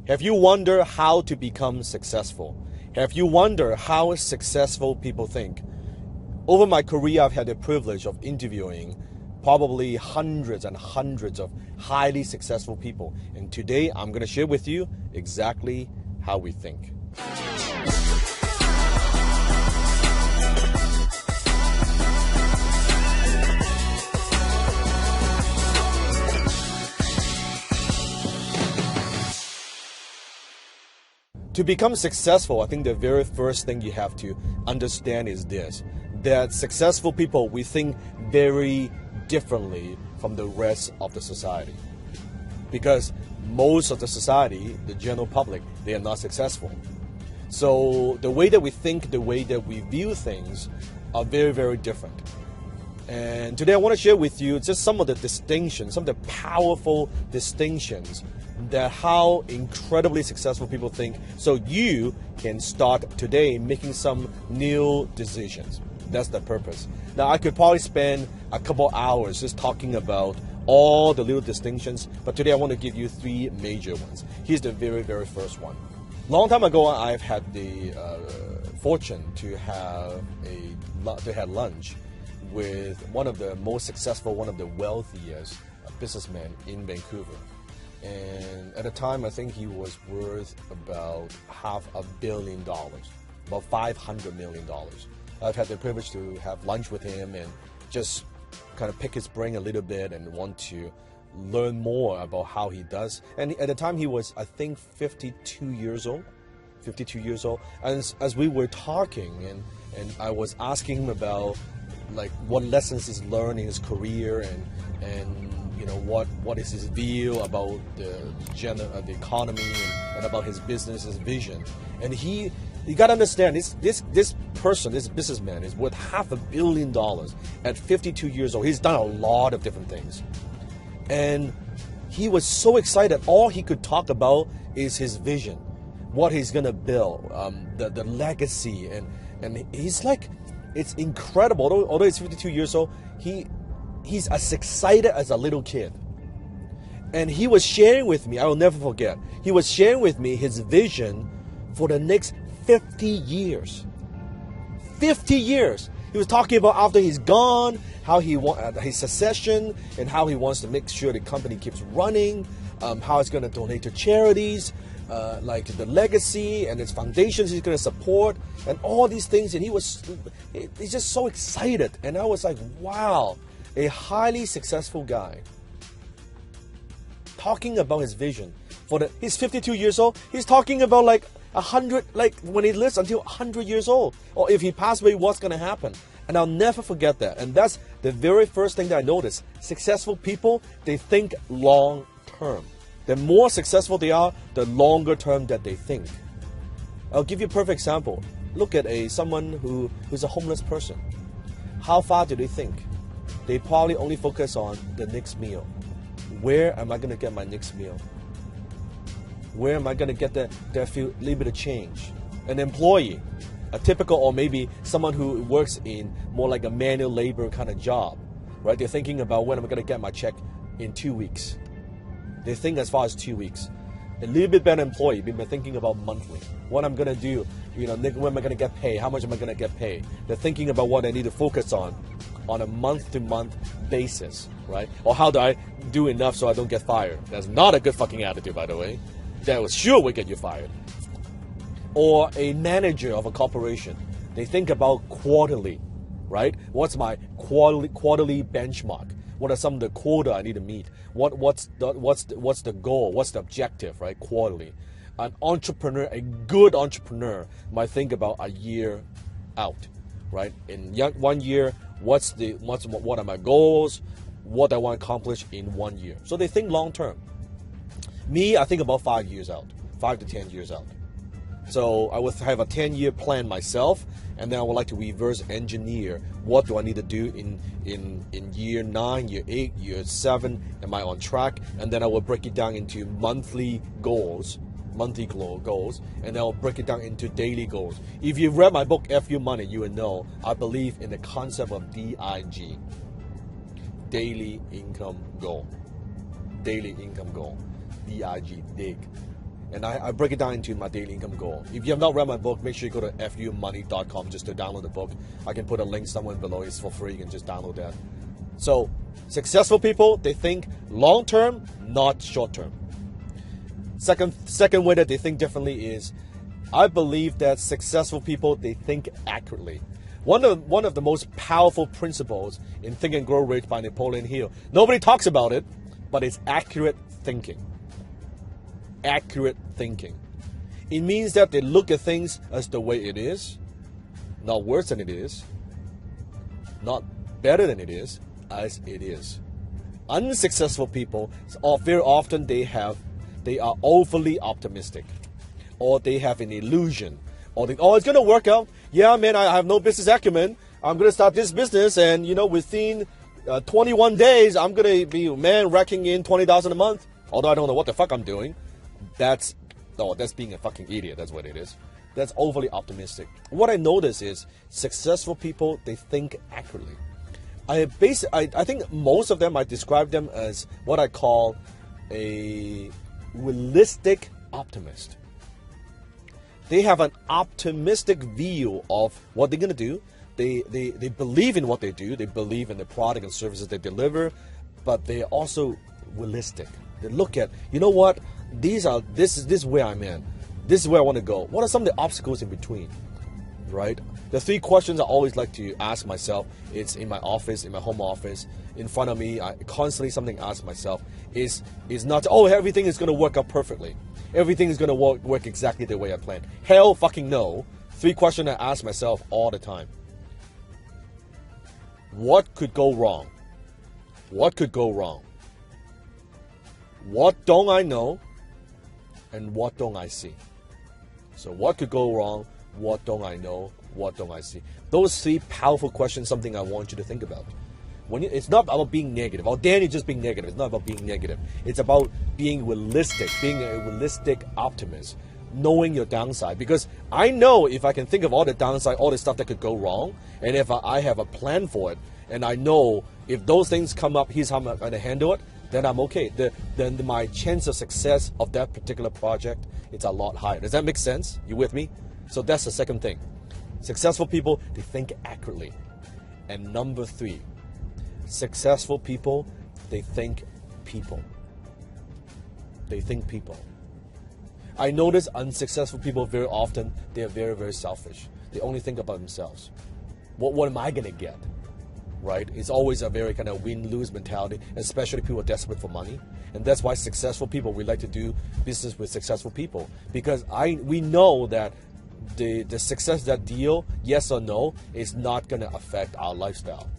Have you wondered how to become successful? Have you wondered how successful people think? Over my career, I've had the privilege of interviewing probably hundreds and hundreds of highly successful people. And today, I'm going to share with you exactly how we think. To become successful, I think the very first thing you have to understand is this, that successful people, we think very differently from the rest of the society. Because most of the society, the general public, they are not successful. So the way that we think, the way that we view things are very, very different. And today I want to share with you just some of the distinctions, some of the powerful distinctions that how incredibly successful people think, so you can start today making some new decisions. That's the purpose. Now, I could probably spend a couple hours just talking about all the little distinctions, but today I want to give you three major ones. Here's the very, very first one. Long time ago, I've had the fortune to have lunch with one of the most successful, one of the wealthiest businessmen in Vancouver. And at the time, I think he was worth about $500 million, about $500 million. I've had the privilege to have lunch with him and just kind of pick his brain a little bit and want to learn more about how he does. And at the time, he was, I think, 52 years old. And as we were talking, and I was asking him about like what lessons he's learned in his career and you know what is his view about the economy and about his business, his vision. And you got to understand this person, this businessman is worth $500 million at 52 years old. He's done a lot of different things, and he was so excited. All he could talk about is his vision, what he's gonna build, the legacy, and he's like, it's incredible. Although he's 52 years old, he's as excited as a little kid. And he was sharing with me, I will never forget, he was sharing with me his vision for the next 50 years. 50 years. He was talking about after he's gone, how he wants his succession, and how he wants to make sure the company keeps running, how it's going to donate to charities, like the legacy and its foundations he's going to support, and all these things. And he's just so excited. And I was like, wow, a highly successful guy talking about his vision. He's 52 years old. He's talking about like 100, like when he lives until 100 years old, or if he passes away, what's going to happen. And I'll never forget that. And that's the very first thing that I noticed. Successful people, they think long term. The more successful they are, the longer term that they think. I'll give you a perfect example. Look at someone who's a homeless person. How far do they think? They probably only focus on the next meal. Where am I going to get my next meal? Where am I going to get that few little bit of change? An employee, a typical, or maybe someone who works in more like a manual labor kind of job, right? They're thinking about when am I going to get my check in 2 weeks. They think as far as 2 weeks. A little bit better employee, they've been thinking about monthly. What I'm going to do, when am I going to get paid? How much am I going to get paid? They're thinking about what I need to focus on a month-to-month basis, right? Or how do I do enough so I don't get fired? That's not a good fucking attitude, by the way. That will sure will get you fired. Or a manager of a corporation. They think about quarterly, right? What's my quarterly benchmark? What are some of the quota I need to meet? What's the goal? What's the objective, right? Quarterly. An entrepreneur, a good entrepreneur, might think about a year out, right? In 1 year, what are my goals? What I want to accomplish in 1 year. So they think long term. Me, I think about 5 years out, 5 to 10 years out. So I would have a 10-year plan myself, and then I would like to reverse engineer what do I need to do in year 9, year 8, year 7, am I on track? And then I will break it down into monthly goals, and then I'll break it down into daily goals. If you've read my book, F You Money, you will know I believe in the concept of DIG, daily income goal, DIG, dig. And I break it down into my daily income goal. If you have not read my book, make sure you go to fumoney.com just to download the book. I can put a link somewhere below. It's for free. You can just download that. So successful people, they think long term, not short term. Second way that they think differently is, I believe that successful people, they think accurately. One of the most powerful principles in Think and Grow Rich by Napoleon Hill. Nobody talks about it, but it's accurate thinking. Accurate thinking. It means that they look at things as the way it is, not worse than it is, not better than it is, as it is. Unsuccessful people, very often they are overly optimistic, or they have an illusion, or it's going to work out. Yeah, man, I have no business acumen. I'm going to start this business, and within 21 days, I'm going to be racking in $20,000 a month. Although I don't know what the fuck I'm doing. That's being a fucking idiot. That's what it is. That's overly optimistic. What I notice is successful people, they think accurately. I think most of them, I describe them as what I call a realistic optimist. They have an optimistic view of what they're going to do. They believe in what they do. They believe in the product and services they deliver, but they're also realistic. They look at, what? This is where I'm in. This is where I want to go. What are some of the obstacles in between? Right? The three questions I always like to ask myself, it's in my office, in my home office, in front of me, I constantly something I ask myself is not, everything is going to work out perfectly. Everything is going to work exactly the way I planned. Hell fucking no. Three questions I ask myself all the time. What could go wrong? What could go wrong? What don't I know? And what don't I see? So what could go wrong? What don't I know? What don't I see? Those three powerful questions, something I want you to think about. It's not about being negative. Or Danny just being negative. It's not about being negative. It's about being realistic, being a realistic optimist, knowing your downside. Because I know if I can think of all the downside, all the stuff that could go wrong, and if I have a plan for it, and I know if those things come up, here's how I'm going to handle it, then I'm okay. Then my chance of success of that particular project, it's a lot higher. Does that make sense? You with me? So that's the second thing. Successful people, they think accurately. And number three, successful people, they think people. They think people. I notice unsuccessful people very often, they are very, very selfish. They only think about themselves. What am I going to get? Right? It's always a very kind of win-lose mentality, especially people are desperate for money. And that's why successful people, we like to do business with successful people. Because we know that the success of that deal, yes or no, is not going to affect our lifestyle.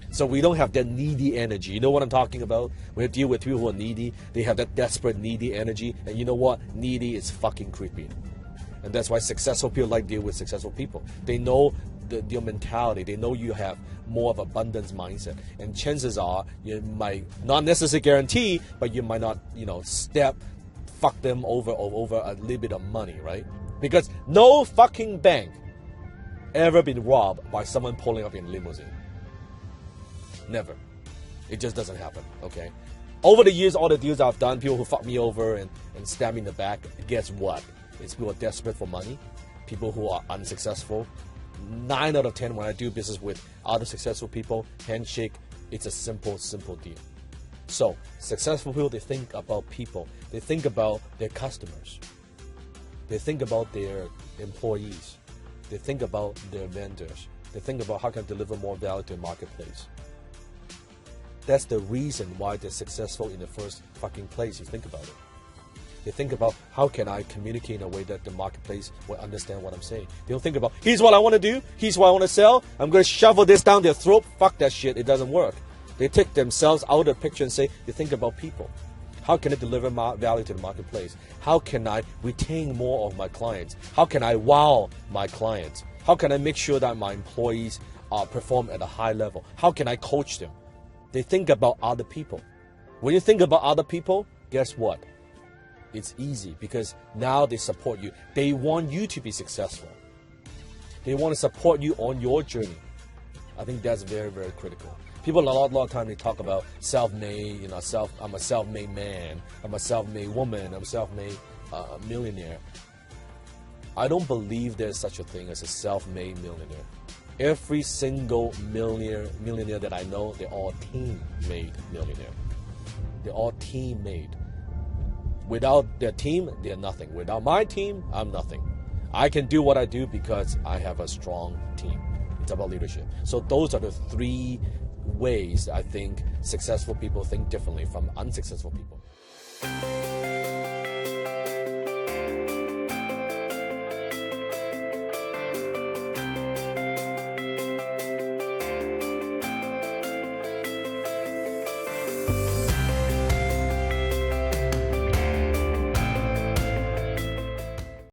So we don't have that needy energy. You know what I'm talking about? When you deal with people who are needy, they have that desperate, needy energy. And you know what? Needy is fucking creepy. And that's why successful people like deal with successful people. They know your mentality. They know you have more of abundance mindset. And chances are, you might not necessarily guarantee, but you might not, fuck them over a little bit of money, right? Because no fucking bank ever been robbed by someone pulling up in a limousine. Never. It just doesn't happen, okay? Over the years, all the deals I've done, people who fuck me over and stab me in the back, guess what? It's people who are desperate for money, people who are unsuccessful. 9 out of 10 when I do business with other successful people, handshake, it's a simple deal. So, successful people, they think about people. They think about their customers. They think about their employees. They think about their vendors. They think about how can I deliver more value to the marketplace. That's the reason why they're successful in the first fucking place. You think about it. They think about how can I communicate in a way that the marketplace will understand what I'm saying. They don't think about, here's what I want to do, here's what I want to sell, I'm going to shovel this down their throat. Fuck that shit, it doesn't work. They take themselves out of the picture and say, they think about people. How can I deliver value to the marketplace? How can I retain more of my clients? How can I wow my clients? How can I make sure that my employees perform at a high level? How can I coach them? They think about other people. When you think about other people, guess what? It's easy because now they support you. They want you to be successful. They want to support you on your journey. I think that's very, very critical. People a lot of time they talk about self-made, I'm a self-made man, I'm a self-made woman, I'm self-made. millionaire, I don't believe there's such a thing as a self-made millionaire. Every single millionaire that I know, they're all team-made millionaire. They're all team-made. Without their team, they're nothing. Without my team, I'm nothing. I can do what I do because I have a strong team. It's about leadership. So those are the three ways I think successful people think differently from unsuccessful people.